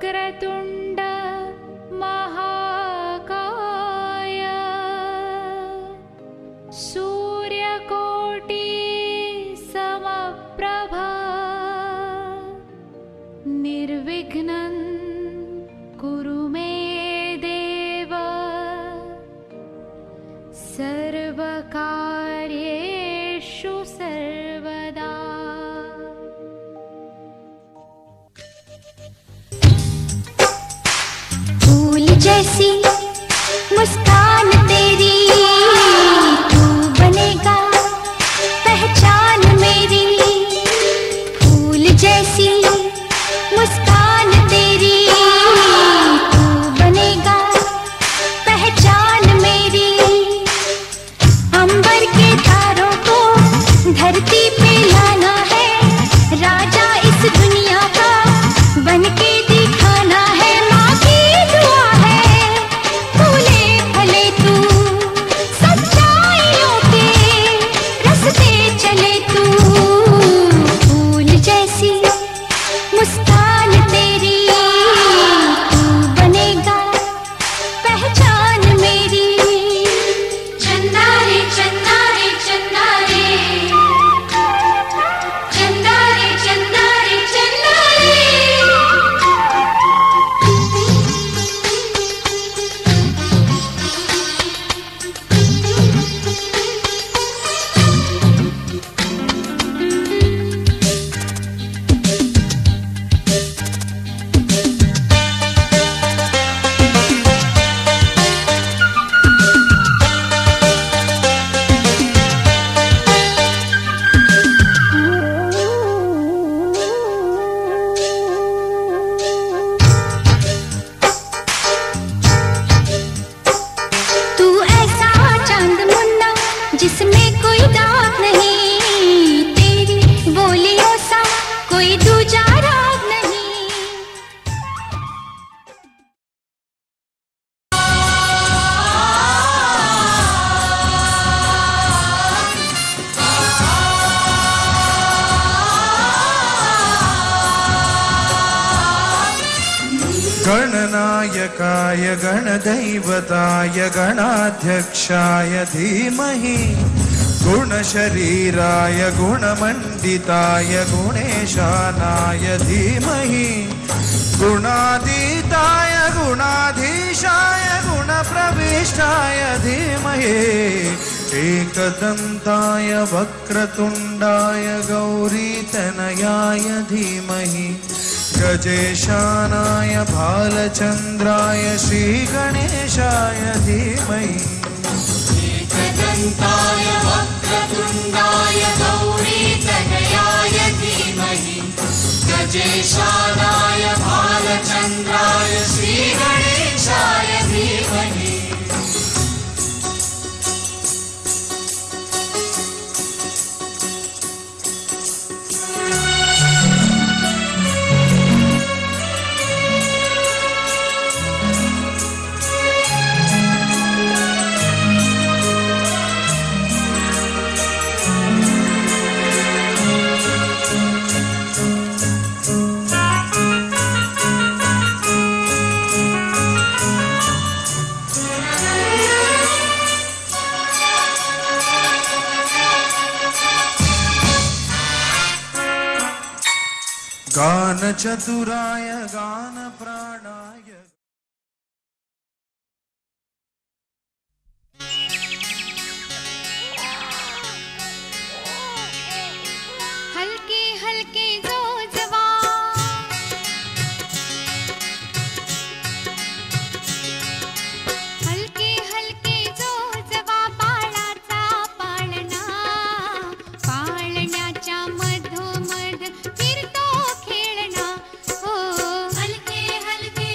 वक्रतुण्ड महाकाय सूर्यकोटि समप्रभा निर्विघ्नं कुरु मे देव सर्वकार्येषु सर्वदा। फूल जैसी मुस्कान तेरी तू बनेगा पहचान मेरी। फूल जैसी मुस्कान तेरी तू बनेगा पहचान मेरी। अंबर के तारों को धरती पे लाना है, राजा इस दुनिया का बनके दिखाना है। माँ की दुआ है फूले फले तू, सच्चाइयों के रास्ते चले तू। फूल जैसी मुस्कान तेरी तू बनेगा पहचान मेरी। चन्ना रे चन्ना रे चन्ना रे, चन्ना रे चन्ना रे चन्ना रे। तू ऐसा चांद मुन्ना जिसमें कोई दाग नहीं, तेरी बोलियों सा कोई दूजा राग नहीं। गणनायकाय गणदैवताय गणाध्यक्षाय धीमहि गुणशरीराय गुणमण्डिताय गुणेशानाय धीमहि गुणातीताय गुणाधीशाय गुणप्रविष्टाय धीमहि एकदन्ताय वक्रतुण्डाय गौरीतनयाय धीमहि गजेशानाय भालचन्द्राय श्रीगणेशाय धीमहि। एकदन्ताय वक्रतुण्डाय गौरीतनयाय धीमहि गजेशानाय भालचन्द्राय श्रीगणेशाय धीमहि। गान चतुराय गान प्राणाय। हल्के हल्के जो जवा हल्के हल्के जो जवा बाळाचा पाळणा, पाळण्याच्या मधोमध फिरतो खेळणा। हो हलके हलके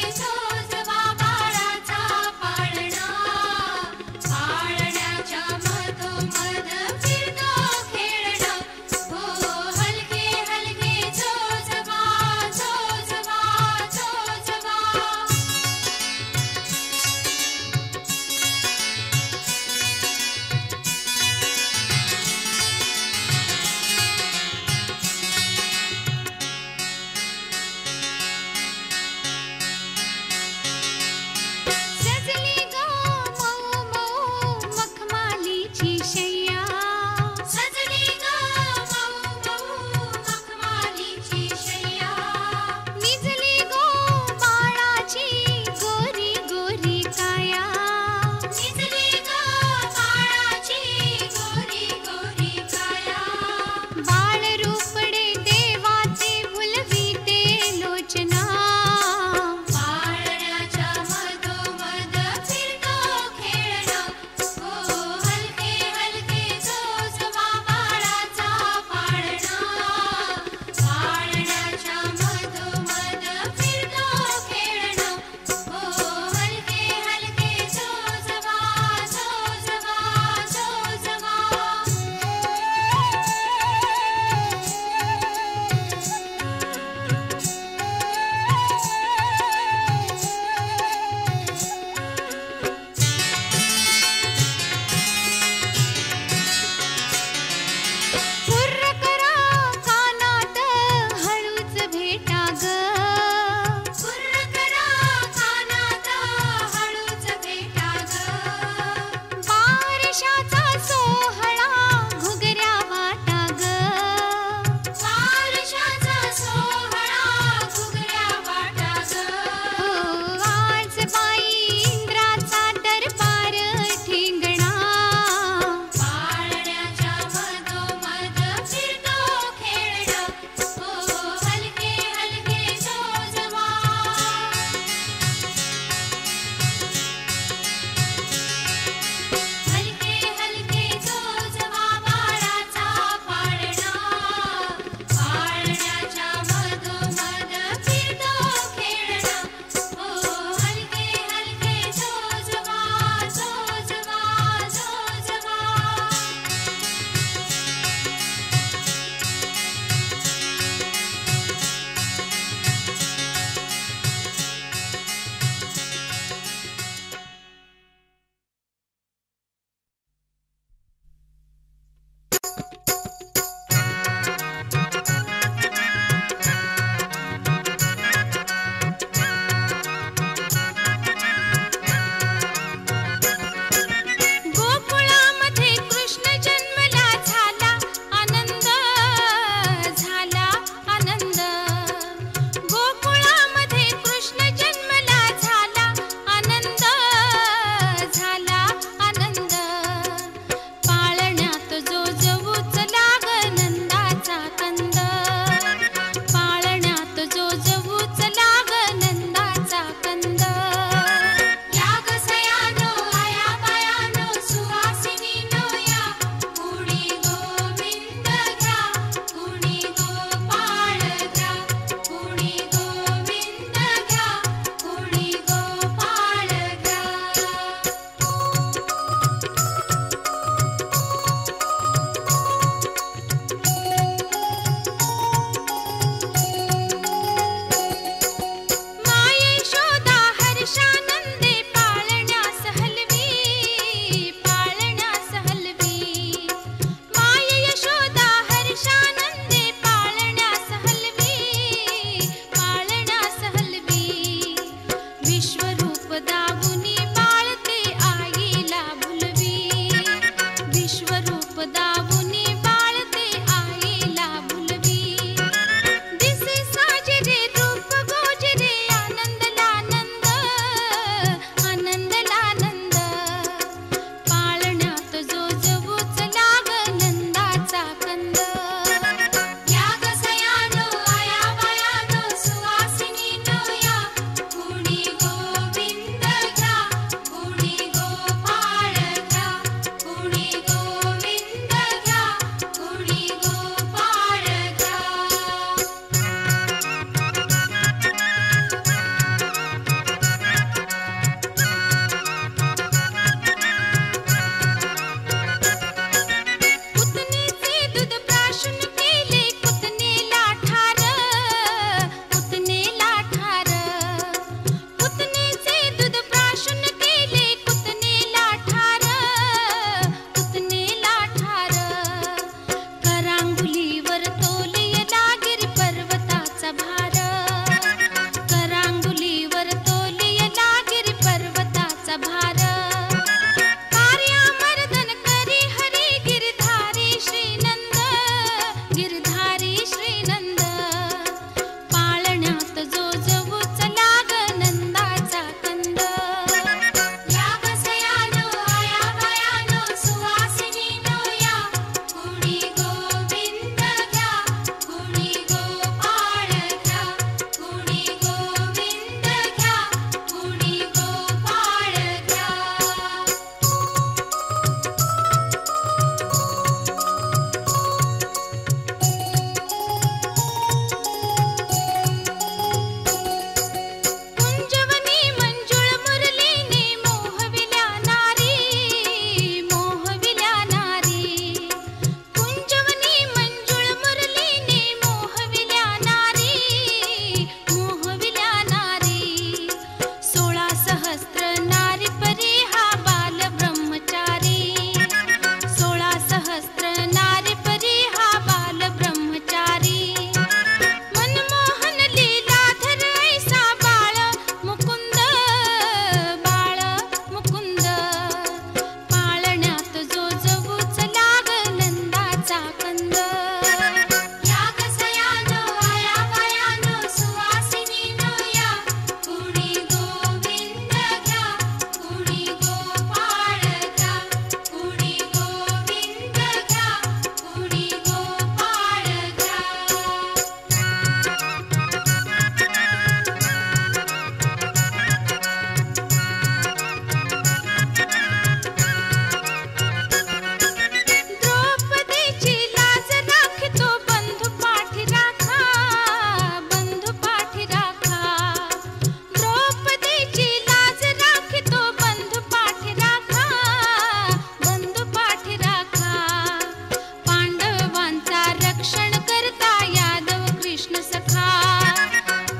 रक्षण करता यादव कृष्ण सखा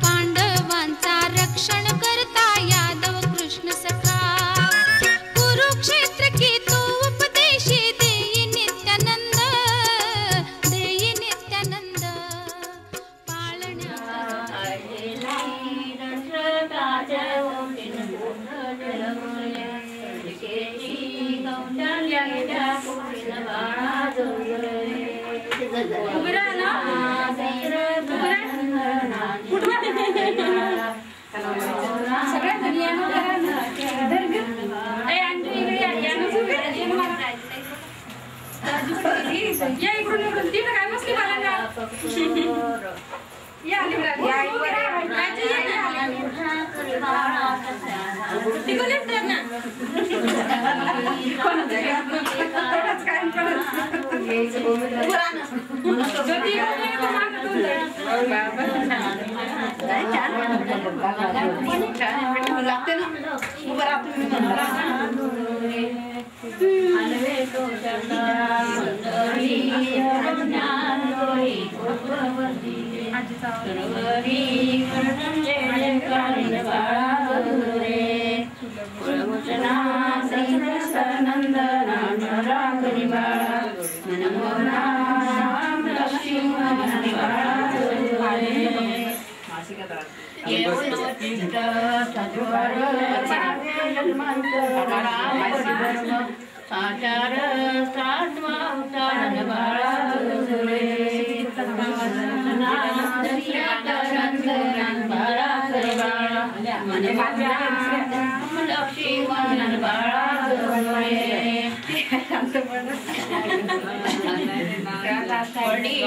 पांडवांचा रक्षण करता यादव कृष्ण सखा कुरुक्षेत्र की तू उपदेशी देई नित्यानंद पाळण्या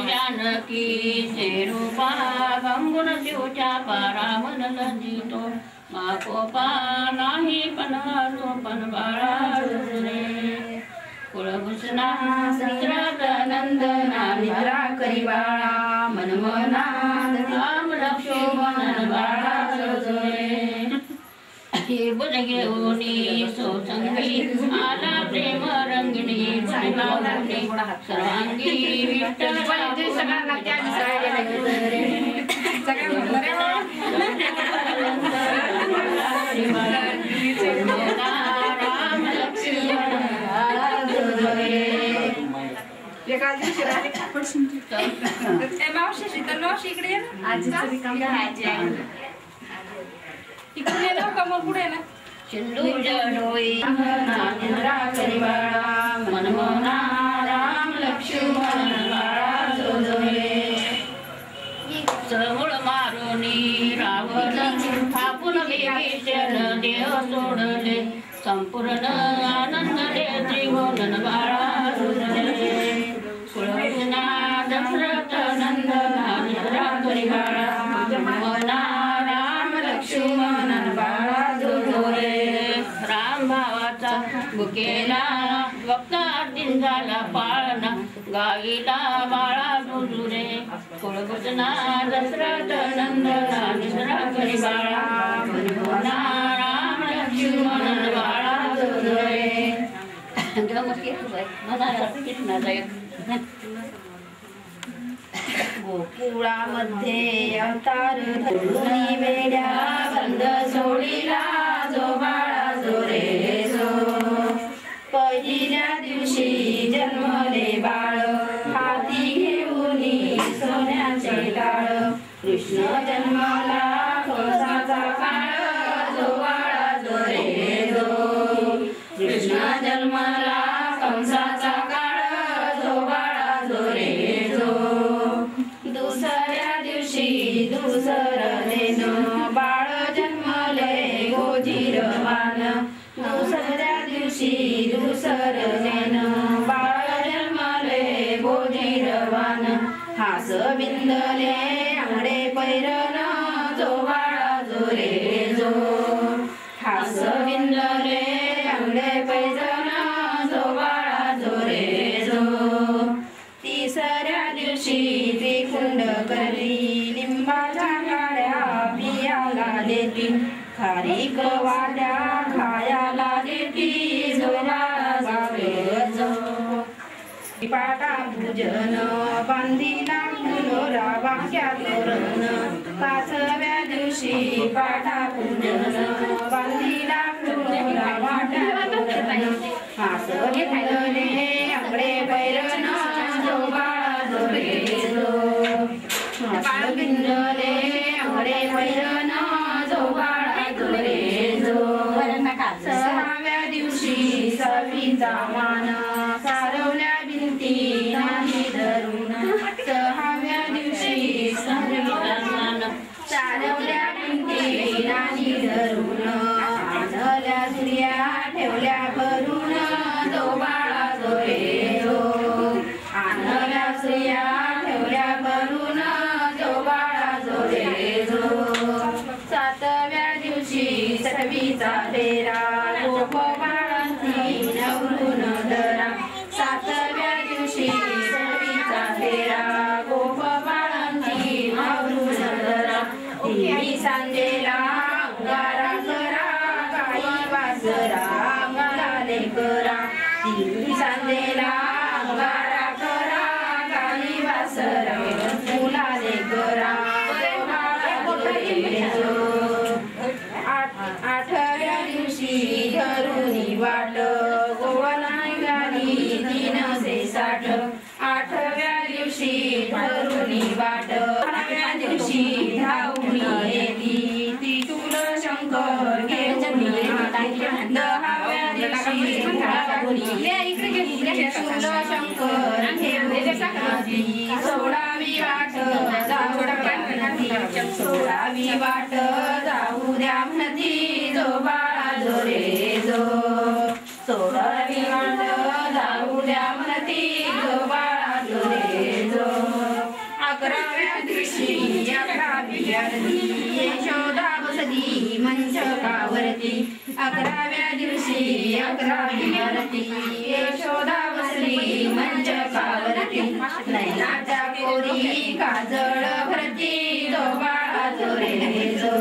जानकी से रूपा गंगुन शिवच्या परामन लजितो माकोपा नाही पनतो पण बाळा कुळभूषणा सत्रनंदना निद्रा करी बाळा मनमना राम लक्ष्मण बाळा हे बुजगेऊनी सोसंगी आला प्रेम रंगिणी सर्वांगी विठ्ठल राम लक्ष्मण इकडे इकडे ना कमल पुढे ना सिंदूर जडोई निद्रा करी बाळा मनमोहना राम लक्ष्मण बाळा जोजोले समूळ मारुनी रावण थापून विभीषण देव सोडले संपूर्ण आनंद दे त्रिभुवन बाळा जोजोले कुळभूषणा दशरथ नंदना निद्रा करी बाळा मनमोहना लक्ष्मण बाळा जोजोले राम भावाचा बुकेला वक्ता दिन झाला पाळणा गाईला बाळा जोजुरे कुळभूषणा दशरथ नंदना निद्रा करी बाळा मनमोहना राम लक्ष्मण बाळा जोजुरे गोकुळामध्ये अवतार धरून वेड्या बंद सोडीला जो बाळा जो रे जो पहिल्या दिवशी जन्मले बाळ हाती घेऊन सोन्याचे टाळ कृष्ण जन्माला कंसाचा काळ जो बाळा जो रे जो कृष्ण जन्माला कंसाचा काळ जो बाळा जो रे जो दुसऱ्या दिवशी दुसरलेन बाळ जन्मले गोजीरवान दुसऱ्या दिवशी दुसरलेन बाळ जन्मले गोजीरवान हास बिंदले आंगडे पैरन जो बाळा जो रे जो हास बिंदले आंगडे पैरन जो बाळा जो रे जो तिसऱ्या दिवशी त्रिकुंड करली लिंबाच्या गाड्या पियाला देती खारीक वाट्या खायाला देती जो बाळा जो रे जो पाटा पूजन बांधिला फुलोरा वाक्या तोरण पाचव्या दिवशी पाठा पूजन बांधिला फुलोरा वाट्या तोरण हास घेतले आंगडे पैरण जो बाळा जोरे जो हास बिंदले आंगडे पैरण जो बाळा जोरे जो सहाव्या दिवशी सवीचा मान सारवल्या भिंती नाही धरून सहाव्या दिवशी सवीचा मान सारवल्या भिंती नाही धरून आणल्या स्त्रिया ठेवल्या भरून जो बाळा जोरे जो आणल्या स्त्रिया ठेवल्या भरून जो बाळा जोरे जो सातव्या दिवशी सटवीचा फेरा गोप बाळांची नवरून धरा सातव्या दिवशी सटवीचा फेरा गोप बाळांची नवरून धरा देवी सांजेला अंगारा करा काळी वासरा अंगाले करा देवी सांजेला अंगारा करा काळी वासरा मुलाले करा आठव्या दिवशी धरुणी वाट गोवानाय गाडी 360 आठव्या दिवशी धरुणी वाट 9व्या दिवशी धावणी येती ती तुल शंकर घेऊन येती 10व्या दिवशी धावणी तुल शंकर घेऊन येती 16वी वाट जाऊ द्या 16वी वाट जाऊ द्या म्हणती जो बाळा जोरे जो 16वी वाट जाऊ द्या म्हणती जो बाळा जोरे जो 11व्या दिवशी 11वी आरती यशोदा बसली मंचकावरती 11व्या दिवशी 11वी आरती यशोदा बसली मंचकावरती नैनाच्या कोरी काजळ भरती जो बाळा जोरे जो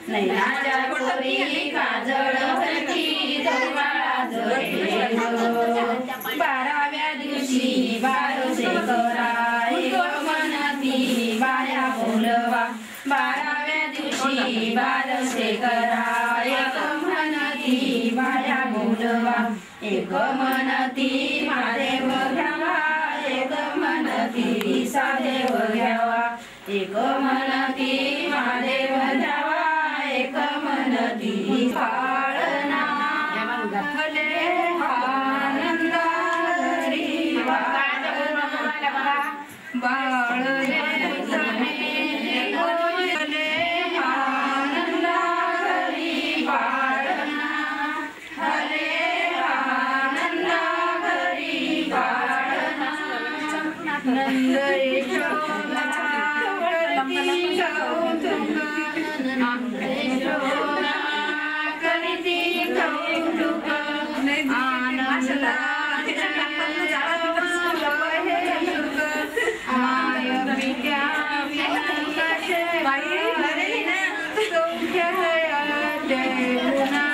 नैनाच्या कोरी काजळ भरती जो बाळा जोरे जो 12व्या दिवशी बारसे करा एक मनती बाया बोलवा 12व्या दिवशी बारसे करा एक मनती बाया बोलवा एक मनती महादेव घ्यावा एक मनती सादेव घ्यावा एक मनती महादेव घ्यावा एक मनती पाळना घातले आनंदा हरी बाळले सने गोयले आनंदा हरी बाळना हरे आनंदा हरी बाळना नंद यशोदा करती कौतुक यशोदा करती कौतुक आनंदा आय विद्या विनाश सौख्य जय गुणा